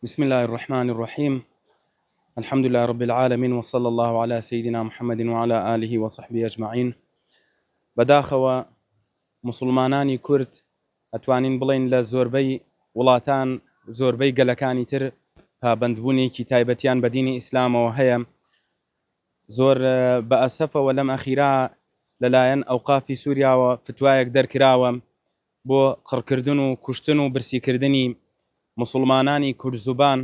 بسم الله الرحمن الرحيم. الحمد لله رب العالمين، وصلى الله على سيدنا محمد وعلى آله وصحبه أجمعين. بداخەوە مسلمانانی کورد ئەتوانین بڵین لە زۆربەی وڵاتان زۆربەی گەلەکانی تر پابەندبوونێکی تایبەتیان بە دینی ئیسلامەوە هەیە. زۆر بە ئەسەفەوە لەم ئەخیرا لەلایەن ئەوقافی سووریاوە فتوایەک دەرکراوە بۆ قڕکردن و کوشتن و برسیکردنی مسلمانانی کورد-زوبان،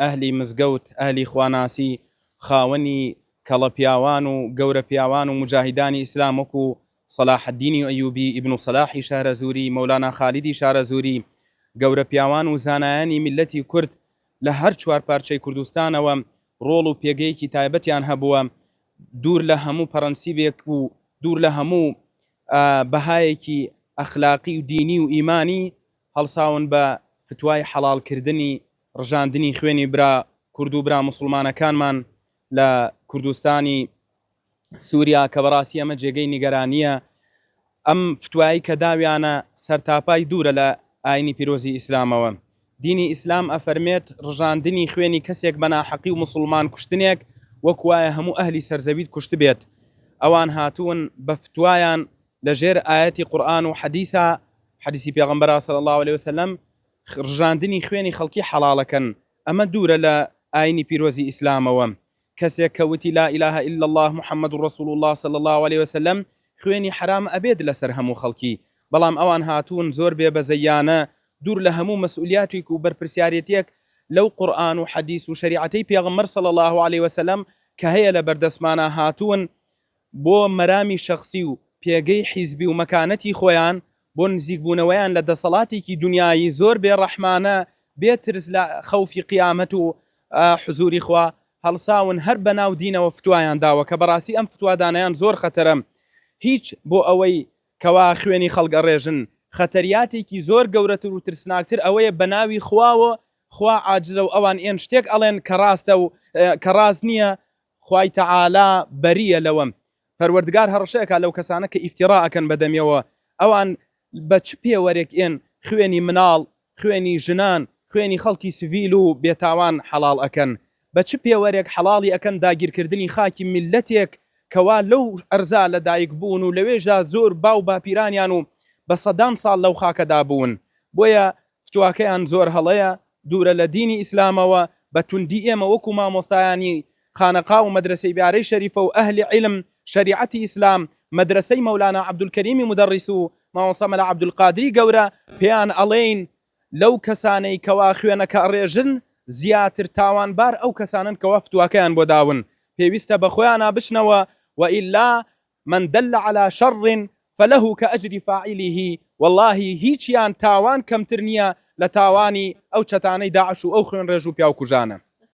ئەهلی مزگەوت، ئەهلی خواناسی، خاوەنی کەڵە پیاوان و گەورە پیاوان و مجاهیدانی ئیسلام وەکو صلاح الدین ئەیوبی، ئیبن سەلاحی شارەزووری، مەولانا خالیدی شارەزووری، گەورە پیاوان و زانایانی میلەتی کورد لە هەر چوار پارچەی کوردستانەوە ڕۆڵ و پێگەیەکی تایبەتیان هەبووە. دوور لە هەموو پەرەنسیبێک و دوور لە هەموو بەهایەکی ئەخلاقی و دینی و ئیمانی هەڵساون بە فتوای حەڵالکردنی ڕژاندنی خوێنی برا کورد و برا مسلمانەکانمان لە کوردستانی سووریا کە بەڕاستی ئەمە جێگەی نیگەرانیە. ئەم فتوایی کە داویانە سەرتاپای دوورە لە ئاینی پیرۆزی ئیسلامەوە. دینی ئیسلام ئەفەرمێت ڕژاندنی خوێنی کەسێک بە ناحەقی و مسلمان کوشتنێک وەکوایە هەموو ئەهلی سەرزەویت کوشت بێت. ئەوان هاتوون بە فتوایان لەژێر ئاەتی قورئان و حەدیسی پێغەمبەر صلی الله علیه وسلم ڕژاندنی خوێنی خەڵکی حەڵاڵەکەن. ئەمە دوورە لە ئاینی پیرۆزی ئیسلامەوە. کەسێک کە وتی لا إله إلا الله محمد رسول الله صلی الله عليه وسلم خوێنی حرام ئەبێت لەسەر هەموو خەڵکی، بەڵام ئەوان هاتوون زۆر بێبەزەیانە دوور لە هەموو مەسئولیاتێک و بەرپرسیارەتێک لەو قورئان و حەدیس و شریعەتەی پێغەمبەر صلی الله عليه وسلم کە هەیە لە بەردەسمانە هاتوون بۆ مەرامی شەخسی و پێگەی حیزبی و مەکانەتی خۆیان، بۆ نزیکبوونەوەیان لە دەسەڵاتێکی دنیایی زۆر بێڕەحمانە بێترس لە خەوفی قیامەت و حزوری خوا هەڵساون هەر بەناو دینەوە فتوایان داوە کە بەڕاستی ئەم فتوادانیان زۆر خەتەرە. هیچ بۆ ئەوەی کەوا خوێنی خەڵک ئەڕێژن خەتەریاتێکی زۆر گەورەتر و ترسناکتر ئەوەیە بەناوی خواوە خوا عاجزە و ئەوان ئێن شتێک ئەڵێن کە ڕاستە و کە ڕاست نییە، خوای تەعالا بەریە لەوەم. پەروەردگار هەڕەشەیەکە لەو کەسانە کە ئیفتیرا ئەکەن بەدەمیەوە. ئەوان بە چ پێوەرێک ئێن خوێنی مناڵ، خوێنی ژنان، خوێنی خەڵکی سڤیل و بێتاوان حەڵاڵ ئەکەن؟ بە چ پێوەرێک حەڵاڵی ئەکەن داگیرکردنی خاکی میلەتێک کەوا لەو ئەرزا لەدایک بوون و لەوێژا زۆر باو باپیرانیان و بە سەدان ساڵ لەو خاکەدا بوون. بۆیە فتواکەیان زۆر هەڵەیە دوورە لە دینی ئیسلامەوە. بە توندی ئێمە وەکو مامۆستایانی خانەقا و مەدرسەی بیارەی شەریفە و ئەهلی عیلم شریعەتی ئیسلام، مەدرسەی مەولانا عەبدولکەریمی مودەڕیس و مامۆستا مەلا عەبدولقادری گەورە پێیان ئەڵێین لەو کەسانەی کەوا خوێنەکە ئەڕێژن زیاتر تاوانبار ئەو کەسانن کەوا فتواکەیان بۆ داون. پێویستە بە خۆیانە بشنەوە وئیلا من دل على شر فله كأجر فاعله. والله هیچیان تاوان کەمتر نییە لە تاوانی ئەو چەتانەی داعش و ئەو خوێن ڕێژ و پیاو کوژانە.